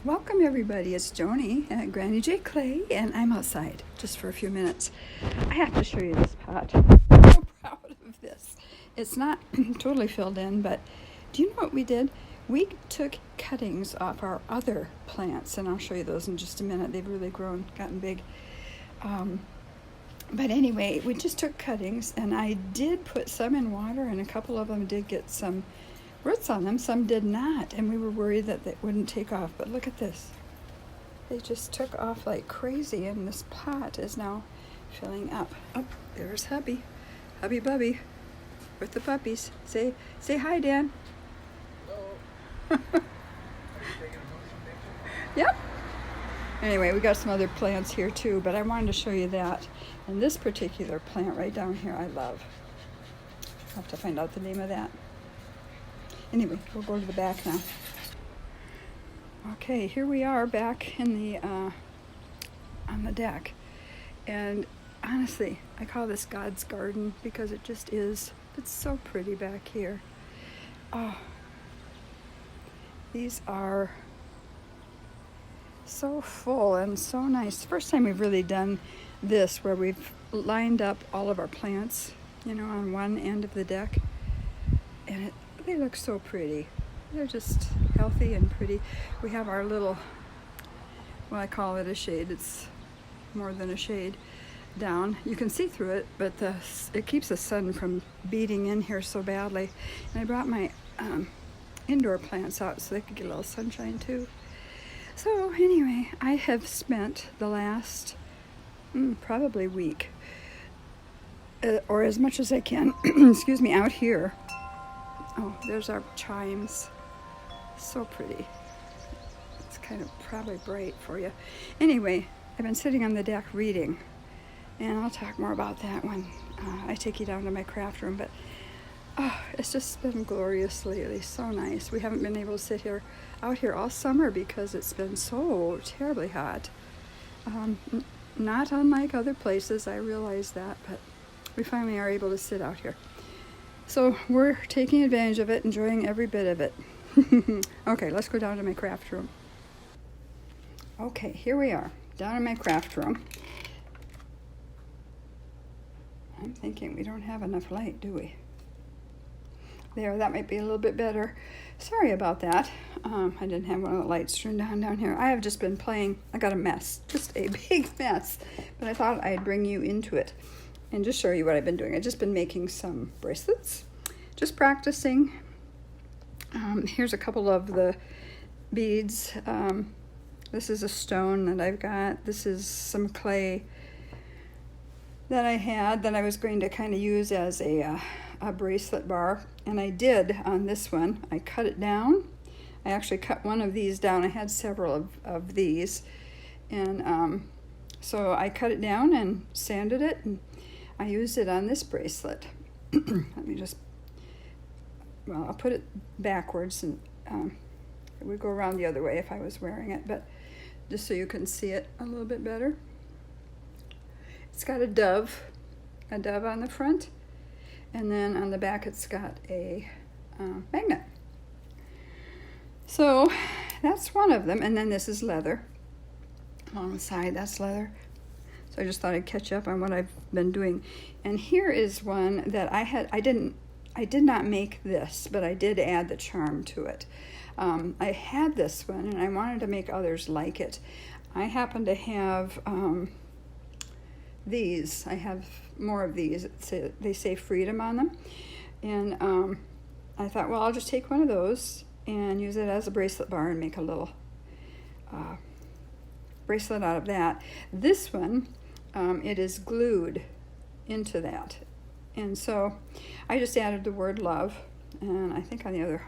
Welcome everybody, it's Joni at Granny J Clay, and I'm outside just for a few minutes. I have to show you this pot. I'm so proud of this. It's not totally filled in, but do you know what we did? We took cuttings off our other plants, and I'll show you those in just a minute. They've really gotten big. But anyway, we just took cuttings, and I did put some in water, and a couple of them did get some roots on them, some did not, and we were worried that they wouldn't take off. But look at this. They just took off like crazy, and this pot is now filling up. Oh, there's Hubby Bubby with the puppies. Say hi, Dan. Hello. Yep. Anyway, we got some other plants here too, but I wanted to show you that. And this particular plant right down here I love. I'll have to find out the name of that. Anyway, we'll go to the back now. Okay, here we are back in the on the deck. And honestly, I call this God's garden because it just is. It's so pretty back here. Oh, these are so full and so nice. First time we've really done this where we've lined up all of our plants, on one end of the deck. And they look so pretty. They're just healthy and pretty. We have our little, I call it a shade. It's more than a shade down. You can see through it, but it keeps the sun from beating in here so badly. And I brought my indoor plants out so they could get a little sunshine too. So anyway, I have spent the last probably week, or as much as I can, excuse me, out here. Oh, there's our chimes. So pretty. It's kind of probably bright for you. Anyway, I've been sitting on the deck reading, and I'll talk more about that when I take you down to my craft room. But it's just been glorious lately. So nice. We haven't been able to sit out here all summer because it's been so terribly hot. Not unlike other places, I realize that, but we finally are able to sit out here. So we're taking advantage of it, enjoying every bit of it. Okay, let's go down to my craft room. Okay, here we are, down in my craft room. I'm thinking we don't have enough light, do we? There, that might be a little bit better. Sorry about that. I didn't have one of the lights turned on down here. I have just been playing. I got a mess, just a big mess. But I thought I'd bring you into it and just show you what I've been doing. I've just been making some bracelets, just practicing. Here's a couple of the beads. This is a stone that I've got. This is some clay that I had that I was going to kind of use as a bracelet bar. And I did on this one. I cut it down. I actually cut one of these down. I had several of these. And so I cut it down and sanded it, and I used it on this bracelet. Let me just, I'll put it backwards, and it would go around the other way if I was wearing it, but just so you can see it a little bit better. It's got a dove on the front, and then on the back it's got a magnet. So that's one of them, and then this is leather. On the side, that's leather. So I just thought I'd catch up on what I've been doing. And here is one that I did not make this, but I did add the charm to it. I had this one, and I wanted to make others like it. I happen to have these. I have more of these. They say freedom on them. And I thought, well, I'll just take one of those and use it as a bracelet bar and make a little bracelet out of that. This one, it is glued into that. And so I just added the word love, and I think on the other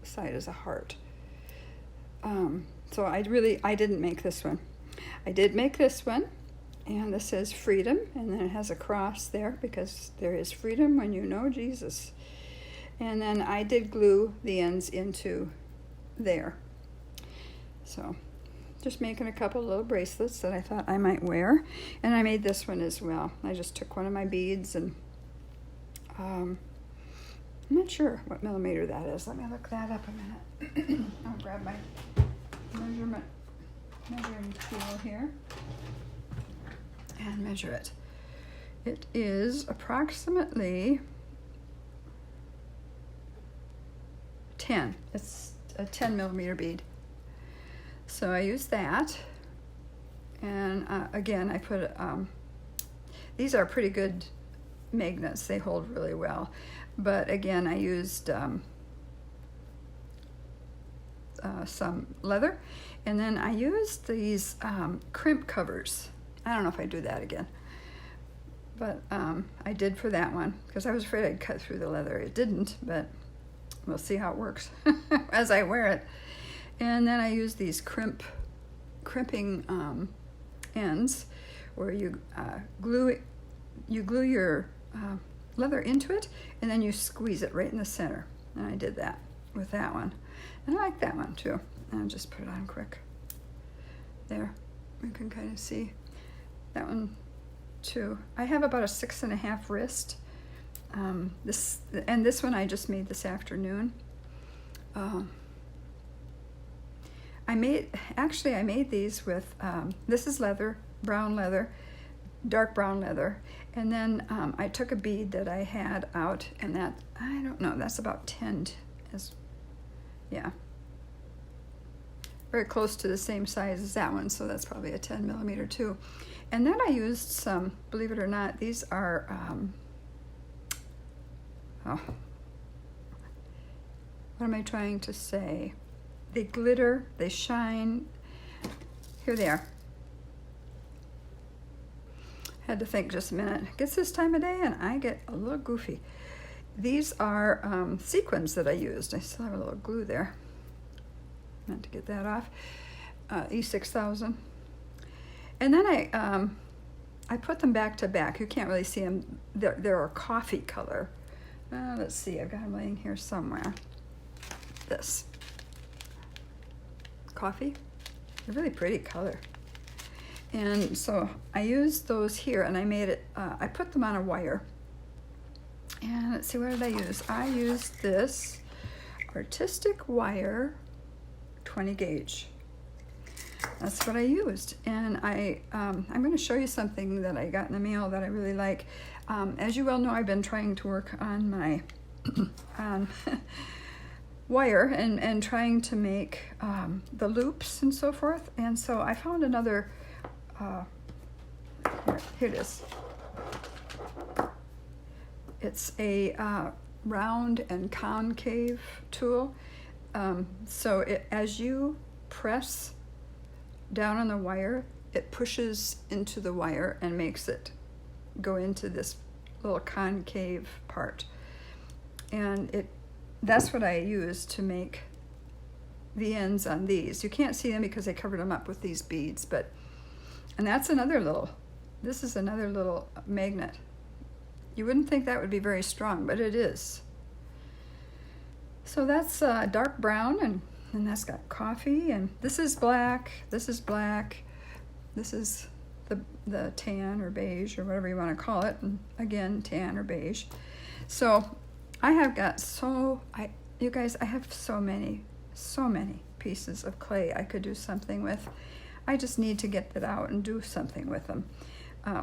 side is a heart. So I didn't make this one. I did make this one, and this says freedom, and then it has a cross there because there is freedom when you know Jesus. And then I did glue the ends into there. So just making a couple little bracelets that I thought I might wear. And I made this one as well. I just took one of my beads, and I'm not sure what millimeter that is. Let me look that up a minute. I'll grab my measuring tool here and measure it. It is approximately 10. It's a 10 millimeter bead. So I use that, and again I put these are pretty good magnets. They hold really well, but again I used some leather, and then I used these crimp covers. I don't know if I do that again, but I did for that one because I was afraid I'd cut through the leather. It didn't, but we'll see how it works as I wear it. And then I use these crimping ends where you glue your leather into it, and then you squeeze it right in the center. And I did that with that one, and I like that one too. And I'll just put it on quick. There, you can kind of see that one too. I have about a 6.5 wrist. This one I just made this afternoon. I made these with, this is leather, brown leather, dark brown leather. And then I took a bead that I had out, and that, I don't know, that's about 10, yeah. Very close to the same size as that one, so that's probably a 10 millimeter too. And then I used some, believe it or not, these are, what am I trying to say? They glitter, they shine. Here they are. Had to think just a minute. It gets this time of day and I get a little goofy. These are sequins that I used. I still have a little glue there. Meant to get that off. E6000. And then I put them back to back. You can't really see them. They're a coffee color. Let's see, I've got them laying here somewhere. This. Coffee. A really pretty color. And so I used those here, and I made it, I put them on a wire. And let's see, what did I use? I used this artistic wire 20 gauge. That's what I used. And I'm going to show you something that I got in the mail that I really like. As you well know, I've been trying to work on my wire and trying to make the loops and so forth. And so I found another, here it is. It's a round and concave tool. So as you press down on the wire, it pushes into the wire and makes it go into this little concave part. And that's what I use to make the ends on these. You can't see them because I covered them up with these beads, and that's another little, this is another little magnet. You wouldn't think that would be very strong, but it is. So that's dark brown, and that's got coffee, and this is black, this is black, this is the tan or beige or whatever you want to call it, and again tan or beige. So I have got you guys, I have so many pieces of clay I could do something with. I just need to get that out and do something with them,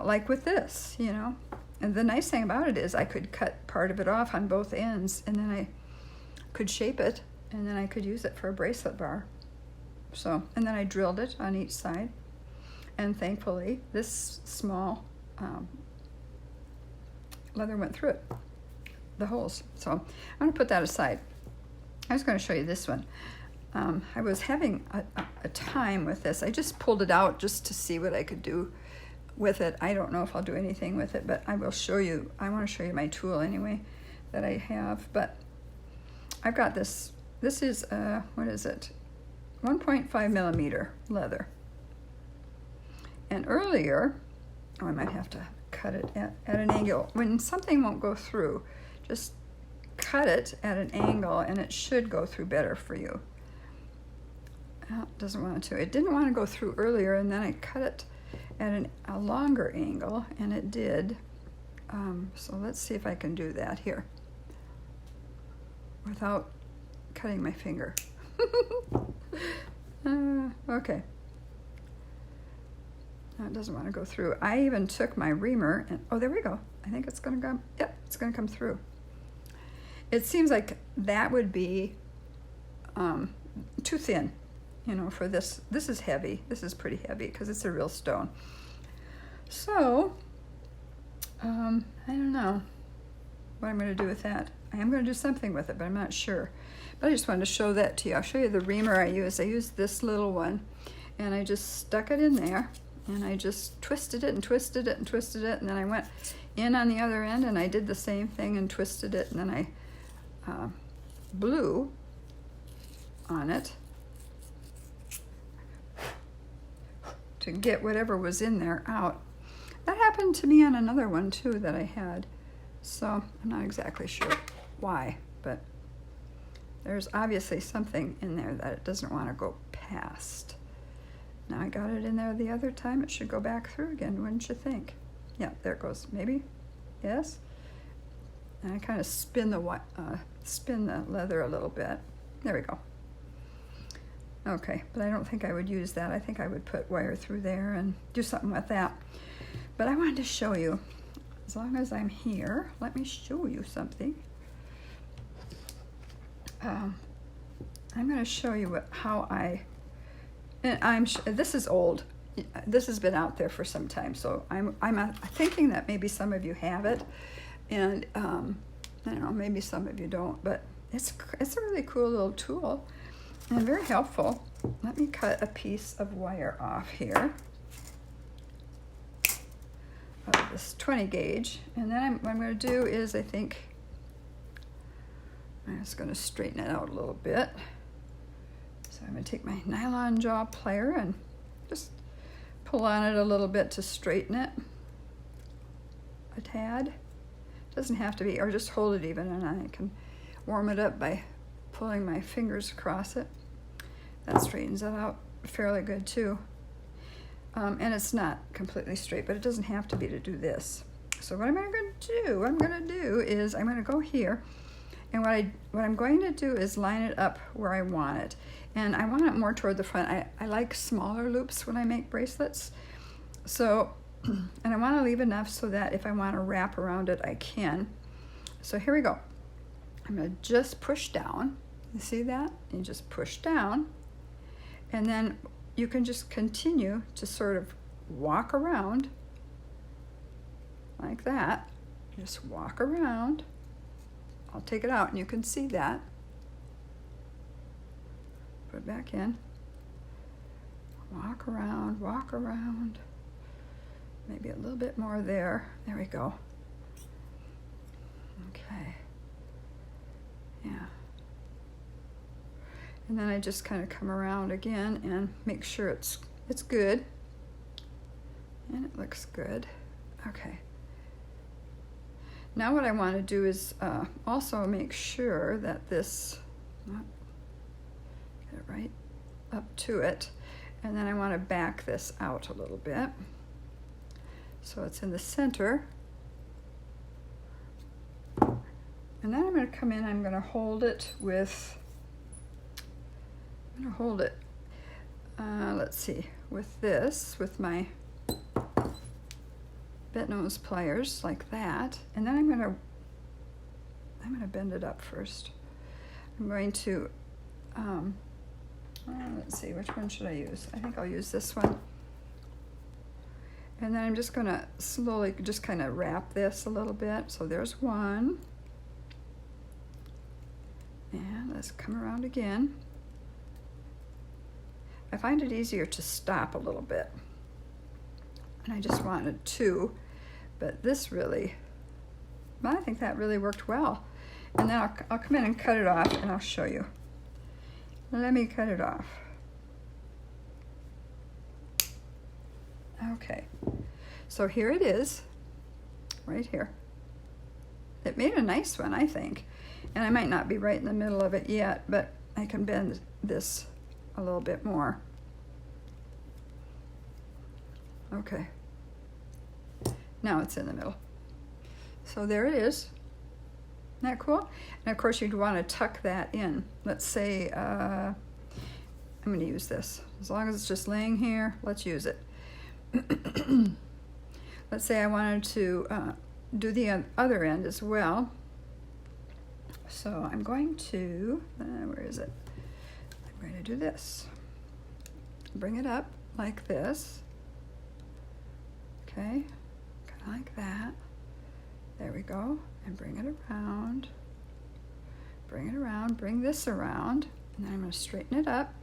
like with this, you know. And the nice thing about it is I could cut part of it off on both ends, and then I could shape it, and then I could use it for a bracelet bar. So, and then I drilled it on each side, and thankfully this small leather went through it, the holes. So I'm going to put that aside. I was going to show you this one. I was having a time with this. I just pulled it out just to see what I could do with it. I don't know if I'll do anything with it, but I will show you. I want to show you my tool anyway that I have. But I've got this. This is, what is it? 1.5 millimeter leather. And earlier, I might have to cut it at an angle. When something won't go through, just cut it at an angle and it should go through better for you. Well, it doesn't want to. It didn't want to go through earlier, and then I cut it at a longer angle, and it did. So let's see if I can do that here without cutting my finger. Okay. No, it doesn't want to go through. I even took my reamer and, oh, there we go. I think it's going to come, yep, it's going to come through. It seems like that would be too thin, you know, for this. This is heavy. This is pretty heavy because it's a real stone. So, I don't know what I'm going to do with that. I am going to do something with it, but I'm not sure. But I just wanted to show that to you. I'll show you the reamer I use. I used this little one, and I just stuck it in there, and I just twisted it and twisted it and twisted it, and then I went in on the other end, and I did the same thing and twisted it, and then I blew on it to get whatever was in there out. That happened to me on another one too that I had, so I'm not exactly sure why, but there's obviously something in there that it doesn't want to go past. Now I got it in there the other time. It should go back through again, wouldn't you think? Yeah, there it goes. Maybe, yes. And I kind of spin the leather a little bit. There we go. Okay, but I don't think I would use that. I think I would put wire through there and do something with that. But I wanted to show you, as long as I'm here, let me show you something. I'm going to show you how this is old. This has been out there for some time, so I'm thinking that maybe some of you have it, and I don't know, maybe some of you don't, but it's a really cool little tool and very helpful. Let me cut a piece of wire off here of this 20 gauge, and then what I'm going to do is I'm just going to straighten it out a little bit. So I'm going to take my nylon jaw plier and just pull on it a little bit to straighten it a tad. Doesn't have to be, or just hold it even, and I can warm it up by pulling my fingers across it. That straightens it out fairly good too. And it's not completely straight, but it doesn't have to be to do this. So what I'm going to do is I'm going to go here, and what I'm going to do is line it up where I want it. And I want it more toward the front. I like smaller loops when I make bracelets. So, and I want to leave enough so that if I want to wrap around it, I can. So here we go. I'm going to just push down. You see that? You just push down. And then you can just continue to sort of walk around like that. Just walk around. I'll take it out and you can see that. Put it back in. Walk around. Maybe a little bit more there. There we go. Okay. Yeah. And then I just kind of come around again and make sure it's good. And it looks good. Okay. Now what I want to do is also make sure that this, get it right up to it, and then I want to back this out a little bit so it's in the center. And then I'm going to come in, I'm going to hold it with, let's see, with this, with my bent nose pliers like that, and then I'm going to bend it up first. I'm going to let's see, which one should I use? I think I'll use this one. And then I'm just going to slowly just kind of wrap this a little bit. So there's one. And let's come around again. I find it easier to stop a little bit. And I just wanted two, but this really, I think that really worked well. And then I'll come in and cut it off, and I'll show you. Let me cut it off. Okay, so here it is, right here. It made a nice one, I think. And I might not be right in the middle of it yet, but I can bend this a little bit more. Okay. Now it's in the middle. So there it is. Isn't that cool? And of course you'd want to tuck that in. Let's say I'm I'm going to use this. As long as it's just laying here, let's use it. Let's say I wanted to do the other end as well. So I'm going to, where is it? I'm going to do this. Bring it up like this. Okay, kind of like that. There we go. And bring it around. Bring it around, bring this around. And then I'm going to straighten it up.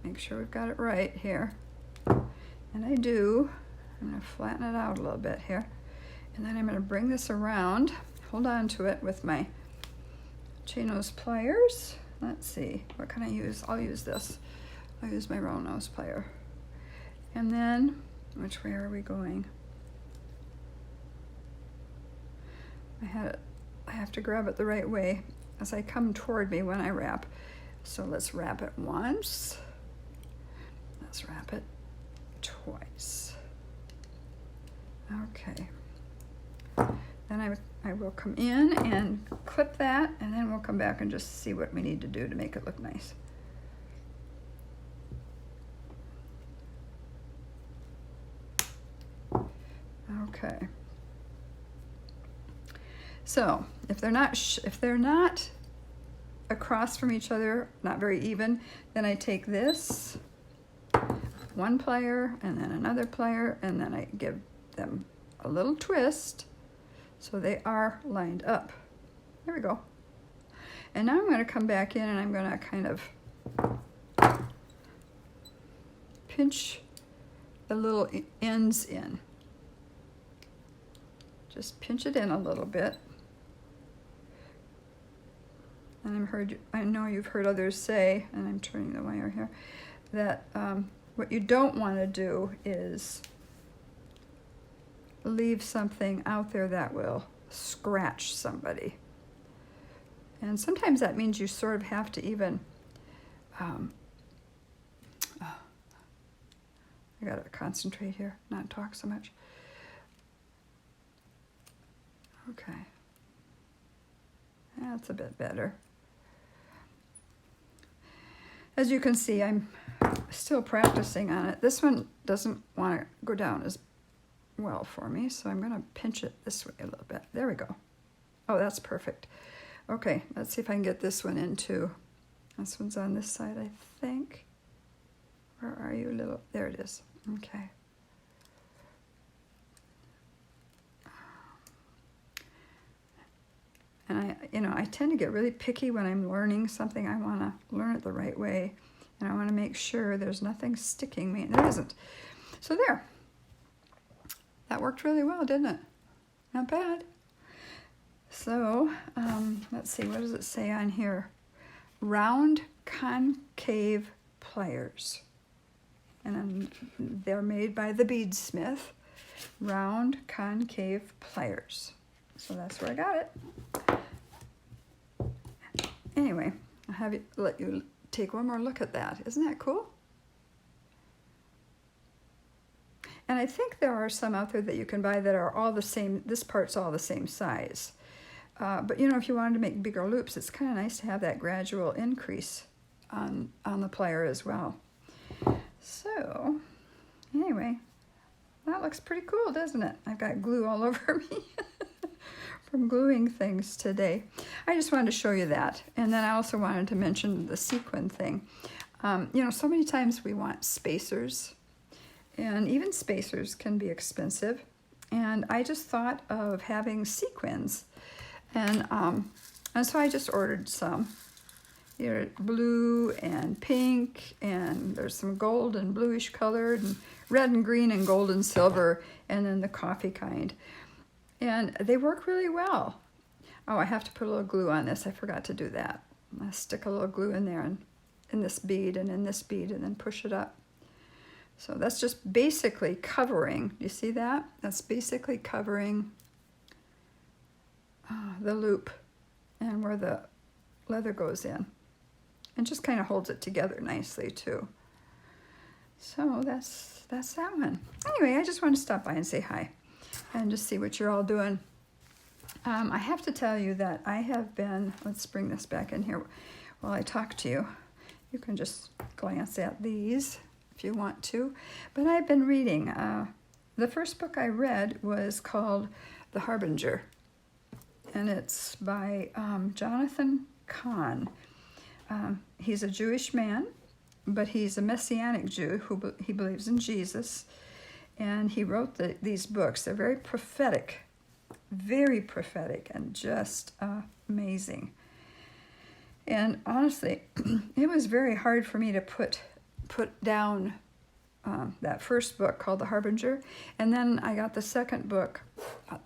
Make sure we've got it right here. And I do. I'm going to flatten it out a little bit here. And then I'm going to bring this around, hold on to it with my chain nose pliers. Let's see, what can I use? I'll use this. I'll use my round nose plier. And then, which way are we going? I have to grab it the right way as I come toward me when I wrap. So let's wrap it once. Let's wrap it twice. Okay. Then I will come in and clip that, and then we'll come back and just see what we need to do to make it look nice. Okay. So if they're not across from each other, not very even, then I take this one plier and then another plier, and then I give them a little twist so they are lined up. There we go. And now I'm going to come back in and I'm going to kind of pinch the little ends in. Just pinch it in a little bit. And I know you've heard others say, and I'm turning the wire here, that what you don't want to do is leave something out there that will scratch somebody. And sometimes that means you sort of have to even, I gotta concentrate here, not talk so much. Okay, that's a bit better. As you can see, I'm still practicing on it. This one doesn't want to go down as well for me, so I'm going to pinch it this way a little bit. There we go. Oh, that's perfect. Okay, let's see if I can get this one in too. This one's on this side, I think. Where are you, little? There it is. Okay. And I tend to get really picky when I'm learning something. I want to learn it the right way, and I want to make sure there's nothing sticking me. And there isn't. So there. That worked really well, didn't it? Not bad. So let's see, what does it say on here? Round concave pliers. And they're made by the Beadsmith. Round concave pliers. So that's where I got it. Anyway, I'll let you take one more look at that. Isn't that cool? And I think there are some out there that you can buy that are all the same. This part's all the same size. But you know, if you wanted to make bigger loops, it's kind of nice to have that gradual increase on the plier as well. So anyway, that looks pretty cool, doesn't it? I've got glue all over me from gluing things today. I just wanted to show you that. And then I also wanted to mention the sequin thing. You know, so many times we want spacers, and even spacers can be expensive. And I just thought of having sequins. And so I just ordered some. Here, blue and pink, and there's some gold and bluish colored, and red and green and gold and silver, and then the coffee kind. And they work really well. Oh, I have to put a little glue on this. I forgot to do that. I'll stick a little glue in there, and in this bead and in this bead, and then push it up. So that's just basically covering. Do you see that? That's basically covering the loop and where the leather goes in. And just kind of holds it together nicely too. So that's that one. Anyway, I just want to stop by and say hi and just see what you're all doing. I have to tell you that I have been, let's bring this back in here while I talk to you. You can just glance at these if you want to. But I've been reading. The first book I read was called The Harbinger, and it's by Jonathan Cahn. He's a Jewish man, but he's a Messianic Jew he believes in Jesus, and he wrote these books. They're very prophetic, and just amazing. And honestly, it was very hard for me to put down that first book called The Harbinger, and then I got the second book,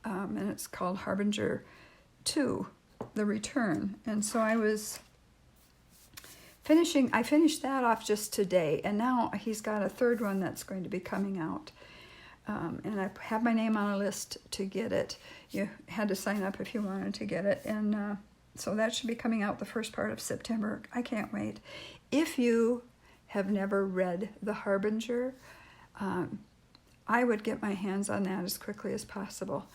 and it's called Harbinger 2, The Return. And so I finished that off just today, and now he's got a third one that's going to be coming out. And I have my name on a list to get it. You had to sign up if you wanted to get it, and so that should be coming out the first part of September. I can't wait. If you have never read The Harbinger, I would get my hands on that as quickly as possible.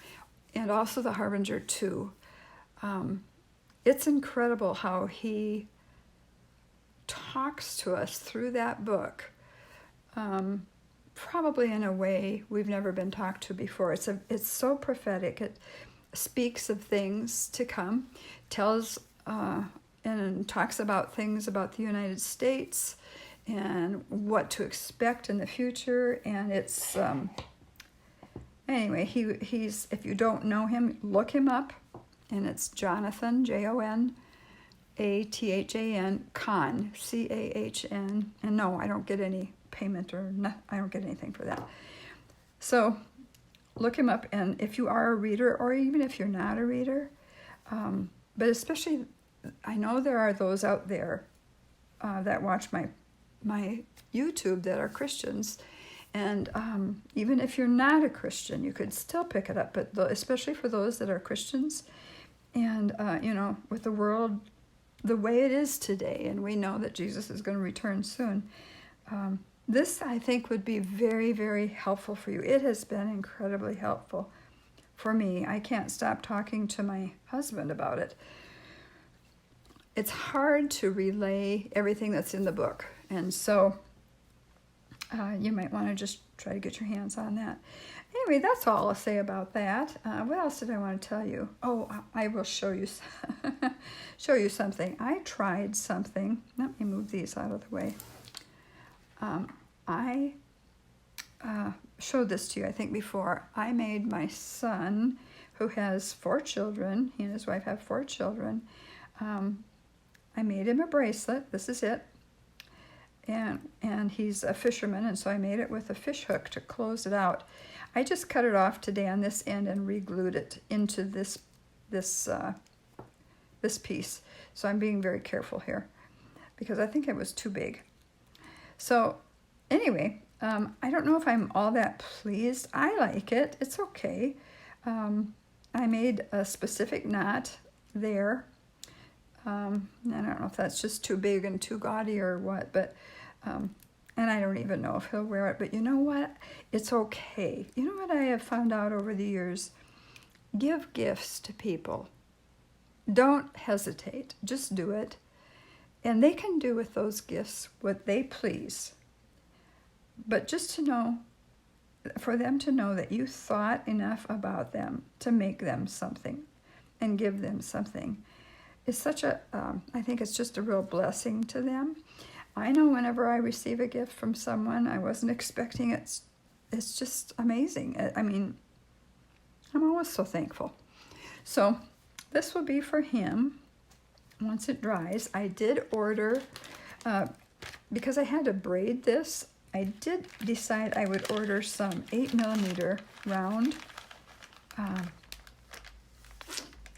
And also The Harbinger 2. It's incredible how he talks to us through that book, probably in a way we've never been talked to before. It's so prophetic. It speaks of things to come, tells and talks about things about the United States and what to expect in the future. And it's anyway, he's if you don't know him, look him up, and it's Jonathan, Jonathan Cahn, Cahn. And no, I don't get any payment I don't get anything for that. So look him up, and if you are a reader, or even if you're not a reader, but especially, I know there are those out there that watch my YouTube that are Christians, and even if you're not a Christian, you could still pick it up, but especially for those that are Christians, and with the world the way it is today, and we know that Jesus is going to return soon, this, I think, would be very, very helpful for you. It has been incredibly helpful for me. I can't stop talking to my husband about it. It's hard to relay everything that's in the book, and so you might want to just try to get your hands on that. Anyway, that's all I'll say about that. What else did I want to tell you? Oh, I will show you something. I tried something. Let me move these out of the way. I showed this to you, I think, before. I made my son, who has 4 children, he and his wife have 4 children, I made him a bracelet. This is it. And he's a fisherman, and so I made it with a fish hook to close it out. I just cut it off today on this end and re-glued it into this piece. So I'm being very careful here because I think it was too big. So anyway, I don't know if I'm all that pleased. I like it. It's okay. I made a specific knot there. I don't know if that's just too big and too gaudy or what, but and I don't even know if he'll wear it, but you know what? It's okay. You know what I have found out over the years? Give gifts to people. Don't hesitate. Just do it. And they can do with those gifts what they please. But just to know, for them to know that you thought enough about them to make them something and give them something, is such a, I think it's just a real blessing to them. I know whenever I receive a gift from someone I wasn't expecting, it's just amazing. I mean, I'm always so thankful. So this will be for him once it dries. I did order, because I had to braid this, I did decide I would order some 8mm round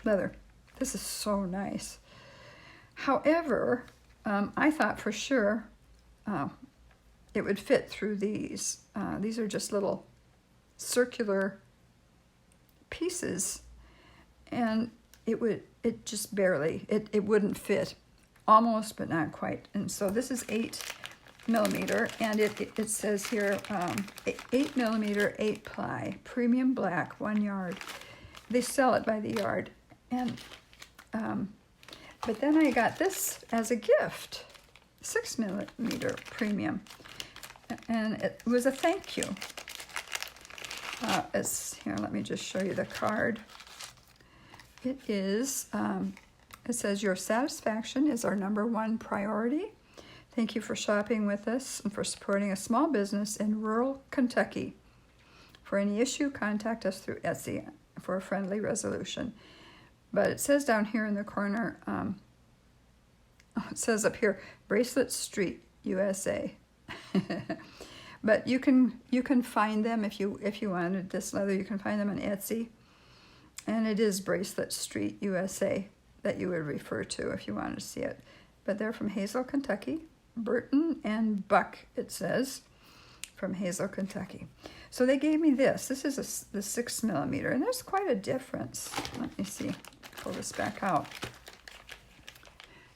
leather. This is so nice. However, I thought for sure it would fit through these. These are just little circular pieces, and it just barely, it wouldn't fit. Almost, but not quite. And so this is 8mm, and it says here 8mm 8-ply, premium black, 1 yard. They sell it by the yard. And but then I got this as a gift. 6mm premium. And it was a thank you. It's here, let me just show you the card. It is, it says, your satisfaction is our #1 priority. Thank you for shopping with us and for supporting a small business in rural Kentucky. For any issue, contact us through Etsy for a friendly resolution. But it says down here in the corner, it says up here, Bracelets Street, USA. But you can find them if you wanted this leather. You can find them on Etsy, and it is Bracelet Street, USA that you would refer to if you wanted to see it. But they're from Hazel, Kentucky. Burton and Buck, it says, from Hazel, Kentucky. So they gave me this. This is the 6mm, and there's quite a difference. Let me see. Pull this back out.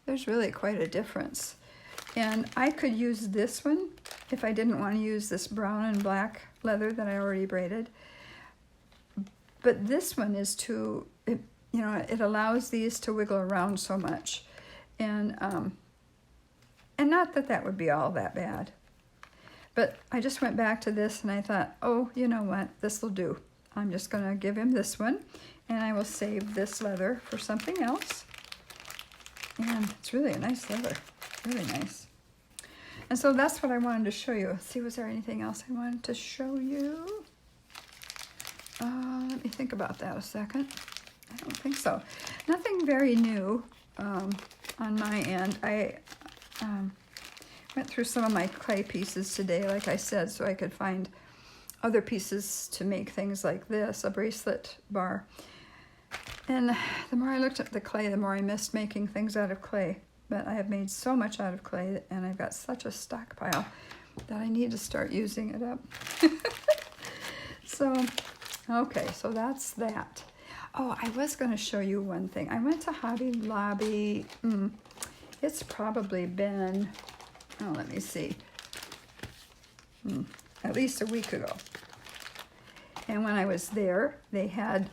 There's really quite a difference. And I could use this one if I didn't want to use this brown and black leather that I already braided. But this one is too, it allows these to wiggle around so much. And not that that would be all that bad. But I just went back to this and I thought, oh, you know what, this will do. I'm just going to give him this one, and I will save this leather for something else. And it's really a nice leather, really nice. And so that's what I wanted to show you. Let's see, was there anything else I wanted to show you? Let me think about that a second. I don't think so. Nothing very new on my end. I went through some of my clay pieces today, like I said, so I could find other pieces to make things like this, a bracelet bar. And the more I looked at the clay, the more I missed making things out of clay. But I have made so much out of clay, and I've got such a stockpile that I need to start using it up. So, okay, so that's that. Oh, I was going to show you one thing. I went to Hobby Lobby. It's probably been, oh, let me see, at least a week ago. And when I was there, they had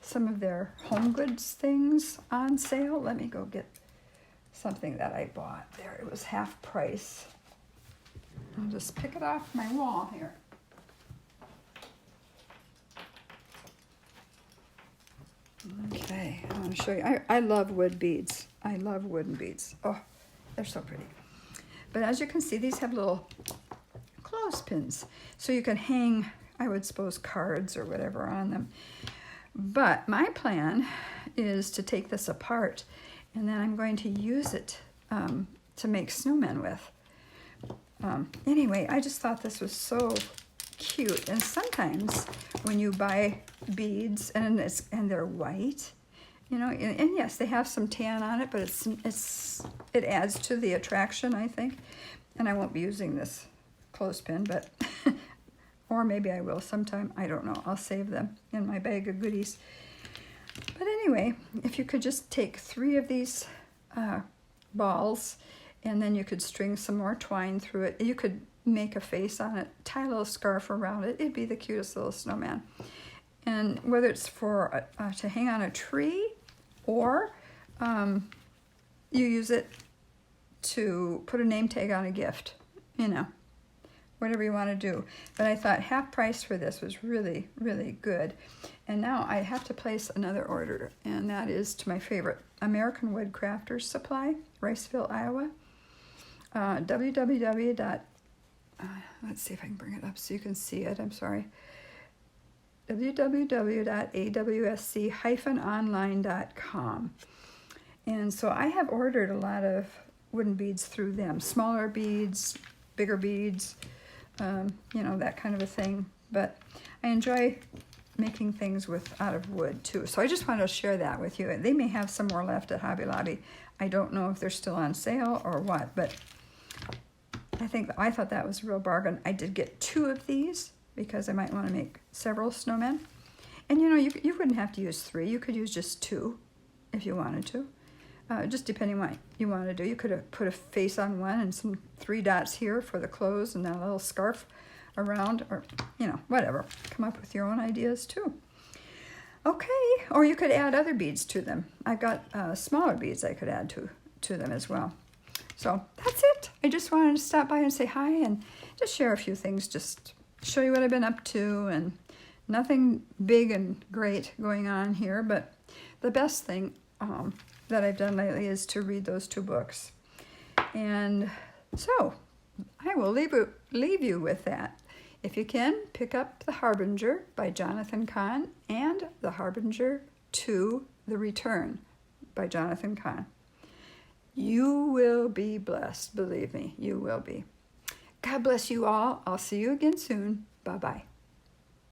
some of their home goods things on sale. Let me go get something that I bought there. It was half price. I'll just pick it off my wall here. Okay, I want to show you. I love wood beads. I love wooden beads. Oh, they're so pretty. But as you can see, these have little clothespins. So you can hang, I would suppose, cards or whatever on them. But my plan is to take this apart, and then I'm going to use it to make snowmen with. Anyway, I just thought this was so cute. And sometimes when you buy beads and they're white, and yes, they have some tan on it, but it adds to the attraction, I think. And I won't be using this clothespin, but or maybe I will sometime. I don't know. I'll save them in my bag of goodies. But anyway, if you could just take 3 of these balls, and then you could string some more twine through it. You could make a face on it, tie a little scarf around it. It'd be the cutest little snowman. And whether it's for to hang on a tree, or you use it to put a name tag on a gift, whatever you want to do. But I thought half price for this was really, really good. And now I have to place another order, and that is to my favorite, American Wood Crafters Supply, Riceville, Iowa. Let's see if I can bring it up so you can see it. I'm sorry. www.awsc-online.com. And so I have ordered a lot of wooden beads through them. Smaller beads, bigger beads, that kind of a thing. But I enjoy making things out of wood too. So I just wanted to share that with you. They may have some more left at Hobby Lobby. I don't know if they're still on sale or what, but I thought that was a real bargain. I did get 2 of these because I might want to make several snowmen. And you wouldn't have to use 3. You could use just 2 if you wanted to. Just depending what you want to do. You could have put a face on one and some 3 dots here for the clothes and then a little scarf around, or whatever. Come up with your own ideas too. Okay, or you could add other beads to them. I've got smaller beads I could add to them as well. So that's it. I just wanted to stop by and say hi and just share a few things, just show you what I've been up to, and nothing big and great going on here, but the best thing that I've done lately is to read those 2 books. And so I will leave you with that. If you can, pick up The Harbinger by Jonathan Cahn and The Harbinger 2, The Return by Jonathan Cahn. You will be blessed. Believe me, you will be. God bless you all. I'll see you again soon. Bye-bye.